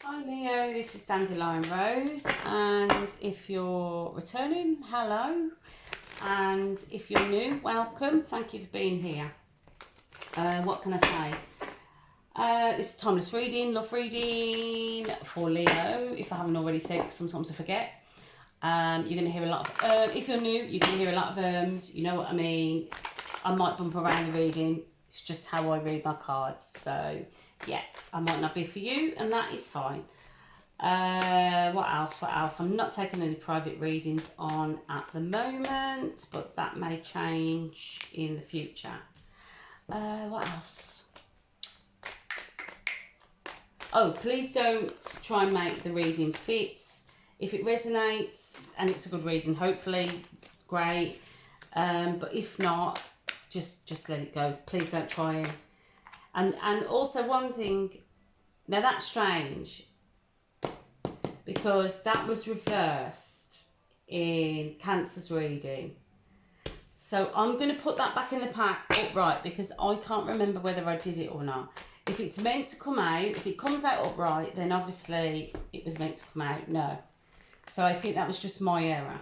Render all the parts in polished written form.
Hi Leo, this is Dandelion Rose, and if you're returning, hello, and if you're new, welcome. Thank you for being here. What can I say? This is timeless reading, love reading for Leo. If I haven't already said, sometimes I forget. You're going to hear a lot of, if you're new, you're going to hear a lot of you know what I mean. I might bump around the reading, it's just how I read my cards, so yeah, I might not be for you, and that is fine. What else? I'm not taking any private readings on at the moment, but that may change in the future. What else? Oh, please don't try and make the reading fit. If it resonates and it's a good reading, hopefully, great. But if not, just let it go. Please don't try it. And also one thing, now that's strange, because that was reversed in Cancer's reading. So I'm going to put that back in the pack upright, because I can't remember whether I did it or not. If it's meant to come out, if it comes out upright, then obviously it was meant to come out. No. So I think that was just my error.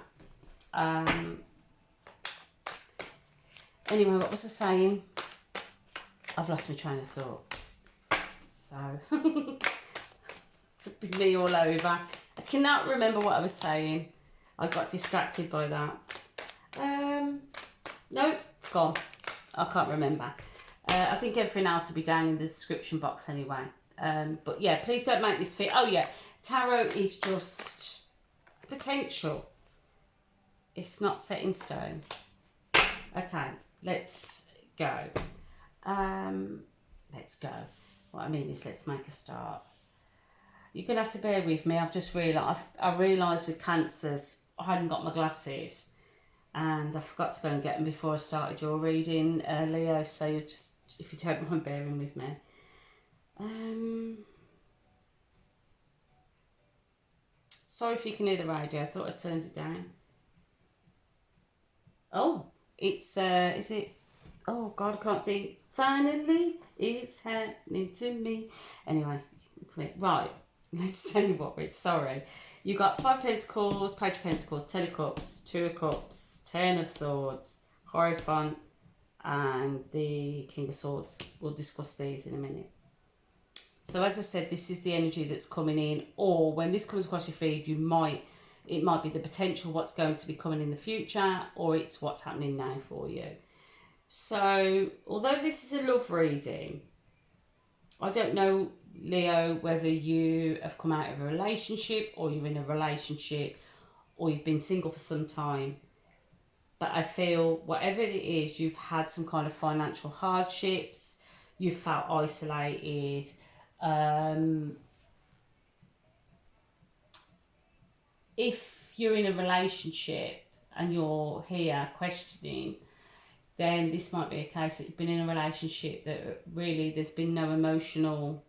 Anyway, what was I saying? I've lost my train of thought. So, it's me all over. I cannot remember what I was saying. I got distracted by that. No, it's gone. I can't remember. I think everything else will be down in the description box anyway. But yeah, please don't make this fit. Oh yeah, tarot is just potential. It's not set in stone. Okay, let's go. Let's go. What I mean is, let's make a start. You're going to have to bear with me. I've just realised, I realised with Cancers, I hadn't got my glasses. And I forgot to go and get them before I started your reading, Leo. So you just, if you don't mind bearing with me. Sorry if you can hear the radio. I thought I turned it down. Oh, it's, is it? Oh, God, I can't think. Finally, it's happening to me. Anyway, right. Let's tell you what it's. Sorry. You got 5 Pentacles, Page of Pentacles, 10 of Cups, 2 of Cups, 10 of Swords, Hierophant, and the King of Swords. We'll discuss these in a minute. So as I said, this is the energy that's coming in, or when this comes across your feed, it might be the potential what's going to be coming in the future, or it's what's happening now for you. So although this is a love reading, I don't know, Leo, whether you have come out of a relationship, or you're in a relationship, or you've been single for some time. But I feel whatever it is, you've had some kind of financial hardships, you've felt isolated. If you're in a relationship and you're here questioning, then this might be a case that you've been in a relationship that really there's been no emotional,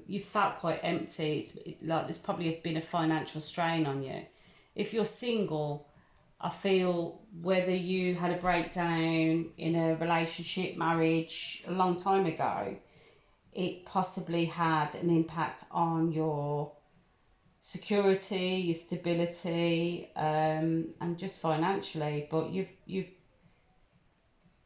you've felt quite empty. It's like there's probably been a financial strain on you. If you're single, I feel whether you had a breakdown in a relationship, marriage a long time ago, it possibly had an impact on your security, your stability, and just financially. But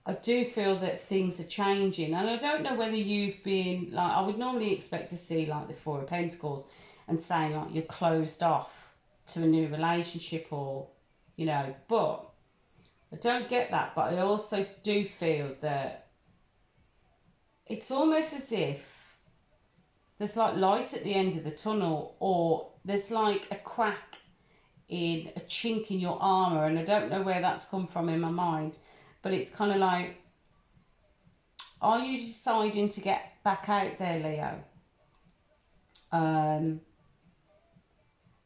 I do feel that things are changing, and I don't know whether you've been, like, I would normally expect to see like the 4 of Pentacles and saying like you're closed off to a new relationship, or you know, but I don't get that. But I also do feel that it's almost as if there's like light at the end of the tunnel, or there's like a crack in a chink in your armour, and I don't know where that's come from in my mind, but it's kind of like, are you deciding to get back out there, Leo?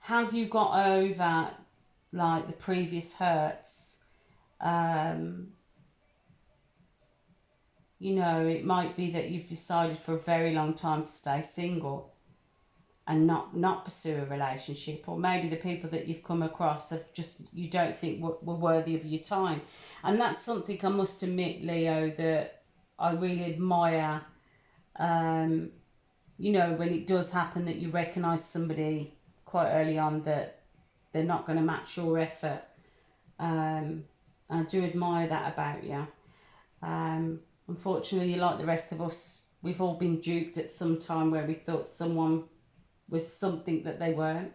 Have you got over like the previous hurts? You know, it might be that you've decided for a very long time to stay single and not pursue a relationship, or maybe the people that you've come across have just, you don't think were worthy of your time. And that's something I must admit, Leo, that I really admire you know, when it does happen that you recognise somebody quite early on that they're not going to match your effort. I do admire that about you. Unfortunately, like the rest of us, we've all been duped at some time where we thought someone was something that they weren't.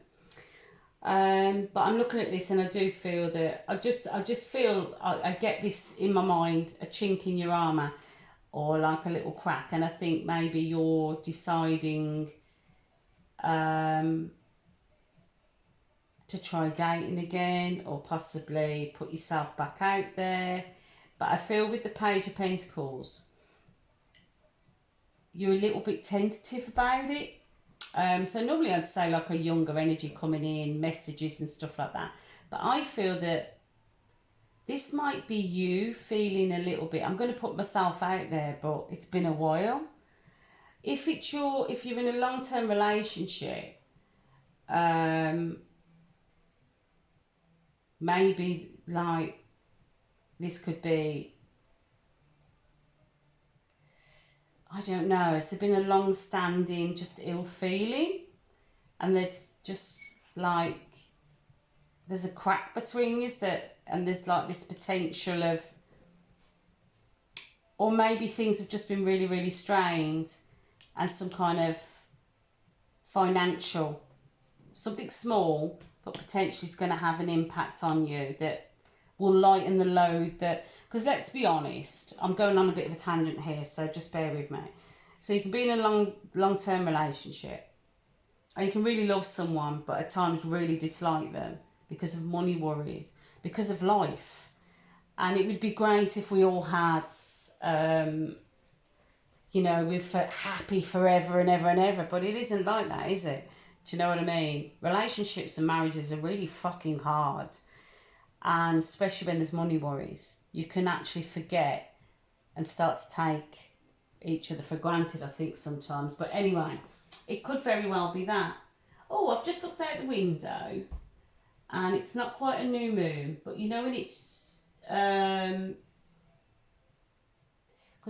But I'm looking at this and I do feel that I just feel I get this in my mind, a chink in your armour or like a little crack, and I think maybe you're deciding to try dating again or possibly put yourself back out there. But I feel with the Page of Pentacles, you're a little bit tentative about it. So normally I'd say like a younger energy coming in, messages and stuff like that. But I feel that this might be you feeling a little bit, I'm going to put myself out there, but it's been a while. If you're in a long-term relationship, maybe like this could be, I don't know, has there been a long-standing just ill feeling, and there's just like there's a crack between you, and there's like this potential of, or maybe things have just been really, really strained, and some kind of financial, something small but potentially is going to have an impact on you that will lighten the load. That, because let's be honest, I'm going on a bit of a tangent here, so just bear with me. So you can be in a long-term relationship, or you can really love someone but at times really dislike them because of money worries, because of life. And it would be great if we all had, you know, we're happy forever and ever and ever, but it isn't like that, is it? Do you know what I mean? Relationships and marriages are really fucking hard. And especially when there's money worries, you can actually forget and start to take each other for granted, I think, sometimes. But anyway, it could very well be that. Oh, I've just looked out the window and it's not quite a new moon, but you know when it's, because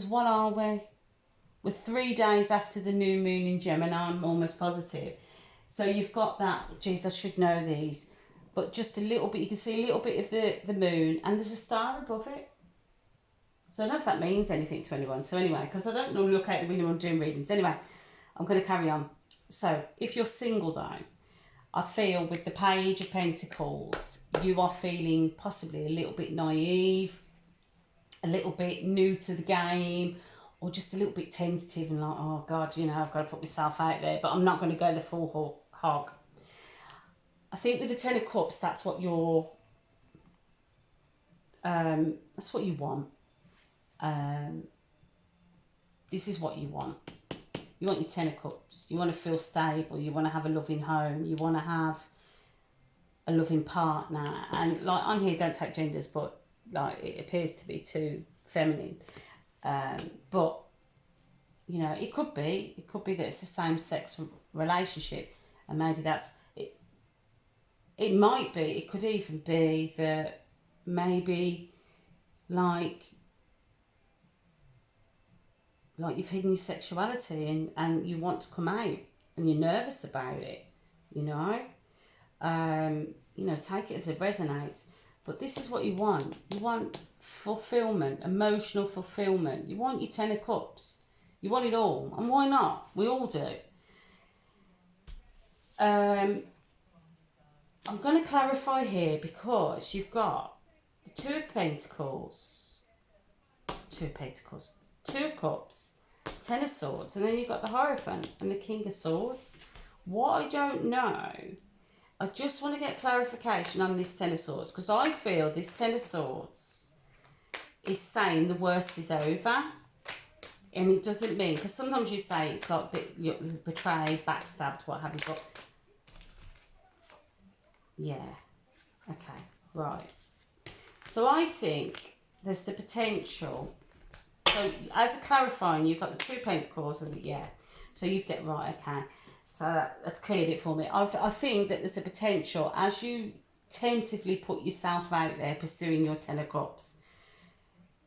what are we? We're 3 days after the new moon in Gemini, I'm almost positive. So you've got that, geez, I should know these, but just a little bit, you can see a little bit of the moon, and there's a star above it. So I don't know if that means anything to anyone. So anyway, because I don't normally look out the window when I'm doing readings. Anyway, I'm going to carry on. So if you're single though, I feel with the Page of Pentacles, you are feeling possibly a little bit naive, a little bit new to the game, or just a little bit tentative and like, oh God, you know, I've got to put myself out there, but I'm not going to go the full hog. I think with the Ten of Cups, that's what you're, that's what you want. This is what you want. You want your Ten of Cups. You want to feel stable. You want to have a loving home. You want to have a loving partner. And like on here, don't take genders, but like it appears to be too feminine. But you know, it could be that it's a same-sex relationship, and maybe that's it. It might be. It could even be that maybe like you've hidden your sexuality and you want to come out and you're nervous about it. You know, take it as it resonates. But this is what you want. You want fulfillment, emotional fulfillment. You want your Ten of Cups. You want it all. And why not? We all do. I'm going to clarify here because you've got the Two of Pentacles, Two of Cups, Ten of Swords, and then you've got the Hierophant and the King of Swords. What I don't know, I just want to get clarification on this Ten of Swords, because I feel this Ten of Swords is saying the worst is over. And it doesn't mean, because sometimes you say it's like you're betrayed, backstabbed, what have you, but yeah, okay, right. So I think there's the potential. So as a clarifying, you've got the Two of Pentacles and yeah. So you've done right, okay. So that's cleared it for me. I think that there's a potential as you tentatively put yourself out there pursuing your Ten of Cups.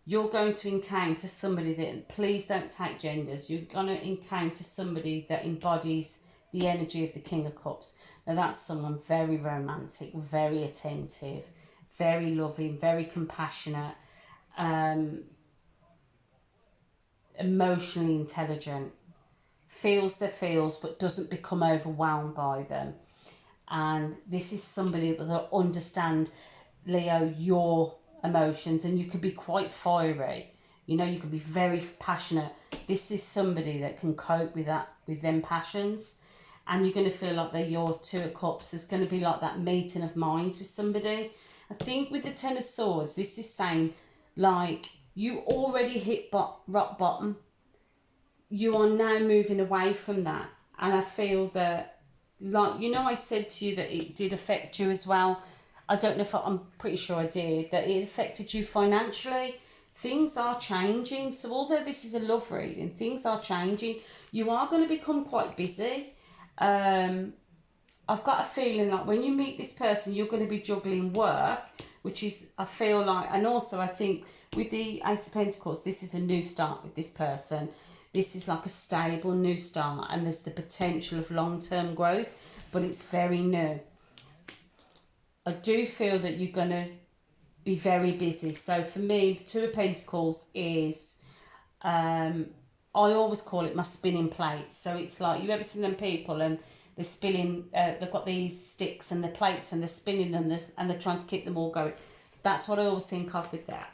you're going to encounter somebody that, please don't take genders, you're going to encounter somebody that embodies the energy of the King of Cups. Now that's someone very romantic, very attentive, very loving, very compassionate, emotionally intelligent, feels their feels but doesn't become overwhelmed by them. And this is somebody that will understand, Leo, your emotions, and you could be quite fiery, you know, you could be very passionate. This is somebody that can cope with that, with them passions, and you're going to feel like they're your Two of Cups. There's going to be like that meeting of minds with somebody. I think with the Ten of Swords, this is saying like you already hit rock bottom, you are now moving away from that. And I feel that, like, you know, I said to you that it did affect you as well. I don't know if I'm pretty sure I did, that it affected you financially. Things are changing. So although this is a love reading, things are changing. You are going to become quite busy. I've got a feeling like when you meet this person, you're going to be juggling work, which is, I feel like, and also I think with the Ace of Pentacles, this is a new start with this person. This is like a stable new start, and there's the potential of long-term growth, but it's very new. I do feel that you're going to be very busy. So for me, Two of Pentacles is, I always call it my spinning plates. So it's like, you ever seen them people and they're spinning, they've got these sticks and the plates and they're spinning them and they're trying to keep them all going. That's what I always think of with that.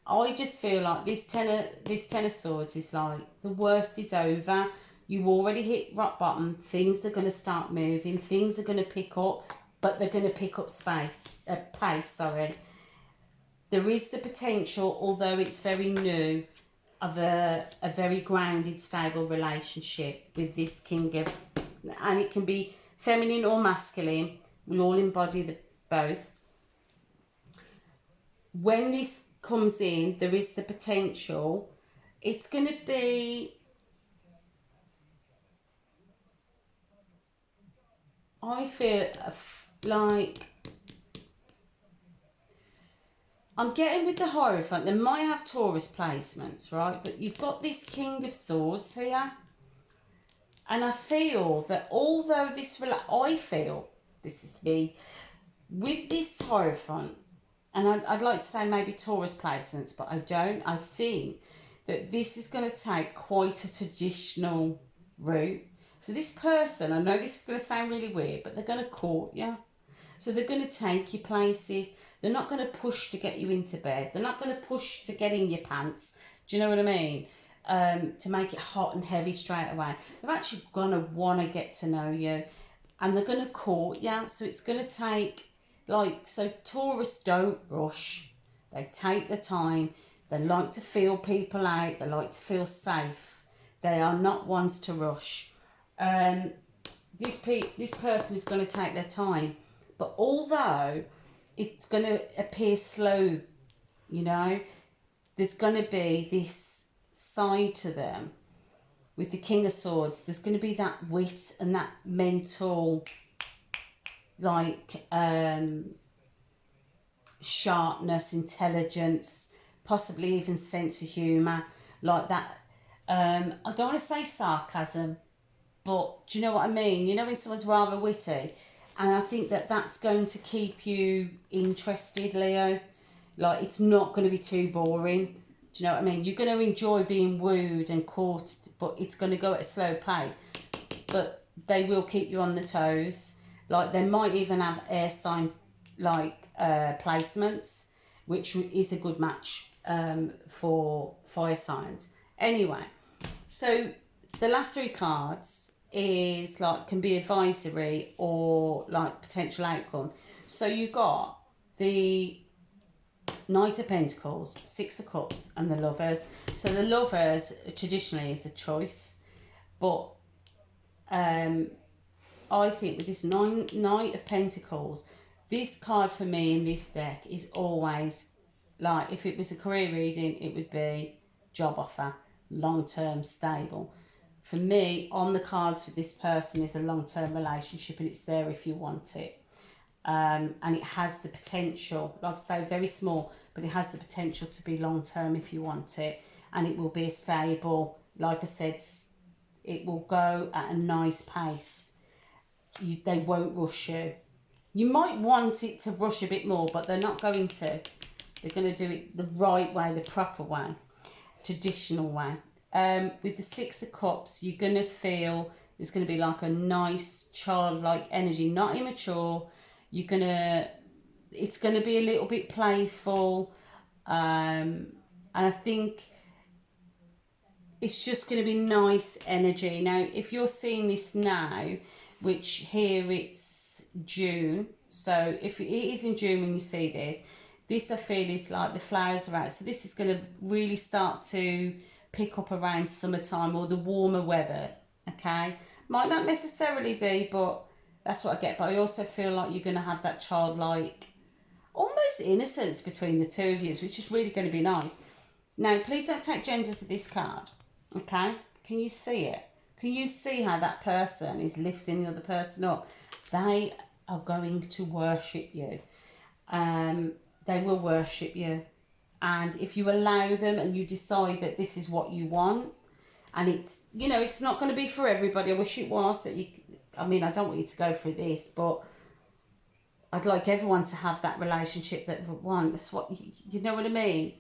I just feel like this ten of Swords is like, the worst is over. You already hit rock bottom. Things are going to start moving. Things are going to pick up, but they're going to pick up pace. Sorry. There is the potential, although it's very new, of a very grounded, stable relationship with this King of, and it can be feminine or masculine. We all embody both. When this comes in, there is the potential. It's going to be, I feel like, I'm getting with the Hierophant, they might have Taurus placements, right? But you've got this King of Swords here. And I feel that although I feel, this is me, with this Hierophant, and I'd like to say maybe Taurus placements, but I don't. I think that this is going to take quite a traditional route. So this person, I know this is going to sound really weird, but they're going to court you. So they're going to take you places. They're not going to push to get you into bed. They're not going to push to get in your pants. Do you know what I mean? To make it hot and heavy straight away. They're actually going to want to get to know you. And they're going to court you. So it's going to take... so Taurus don't rush. They take the time. They like to feel people out. They like to feel safe. They are not ones to rush. This person is going to take their time. But although it's going to appear slow, you know, there's going to be this side to them. With the King of Swords, there's going to be that wit and that mental... sharpness, intelligence, possibly even sense of humour, like that. I don't want to say sarcasm, but do you know what I mean? You know when someone's rather witty, and I think that that's going to keep you interested, Leo. Like, it's not going to be too boring. Do you know what I mean? You're going to enjoy being wooed and courted, but it's going to go at a slow pace. But they will keep you on the toes. Like, they might even have air sign placements, which is a good match for fire signs. Anyway, so the last three cards is like, can be advisory or like potential outcome. So you got the Knight of Pentacles, Six of Cups, and the Lovers. So the Lovers traditionally is a choice, but I think with this Knight of Pentacles, this card for me in this deck is always, like, if it was a career reading, it would be job offer, long-term, stable. For me, on the cards for this person is a long-term relationship, and it's there if you want it. and it has the potential, like I say, very small, but it has the potential to be long term if you want it, and it will be a stable, like I said, it will go at a nice pace. They won't rush you. You might want it to rush a bit more, but they're not going to. They're going to do it the right way, the proper way, traditional way. With the Six of Cups, you're going to feel there's going to be like a nice childlike energy, not immature. It's going to be a little bit playful. And I think it's just going to be nice energy. Now, if you're seeing this now, which here it's June, so if it is in June when you see this I feel is like the flowers are out. So this is going to really start to pick up around summertime or the warmer weather, okay? Might not necessarily be, but that's what I get. But I also feel like you're going to have that childlike, almost innocence between the two of you, which is really going to be nice. Now, please don't take genders of this card, okay? Can you see it? Can you see how that person is lifting the other person up? They are going to worship you. They will worship you. And if you allow them and you decide that this is what you want, and it's, you know, it's not going to be for everybody. I wish it was that you, I mean, I don't want you to go through this, but I'd like everyone to have that relationship that wants what, you know what I mean?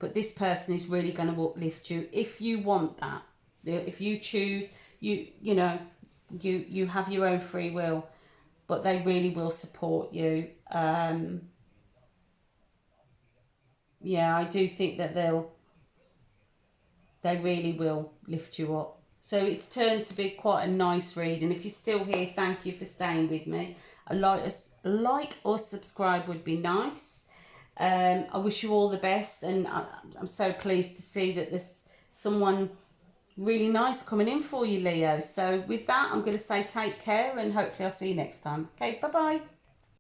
But this person is really going to uplift you if you want that. If you choose, you know, you have your own free will, but they really will support you. Yeah, I do think that they really will lift you up. So it's turned to be quite a nice read. And if you're still here, thank you for staying with me. A like or subscribe would be nice. I wish you all the best, and I'm so pleased to see that there's someone really nice coming in for you, Leo. So with that, I'm going to say take care, and hopefully I'll see you next time. Okay, bye-bye.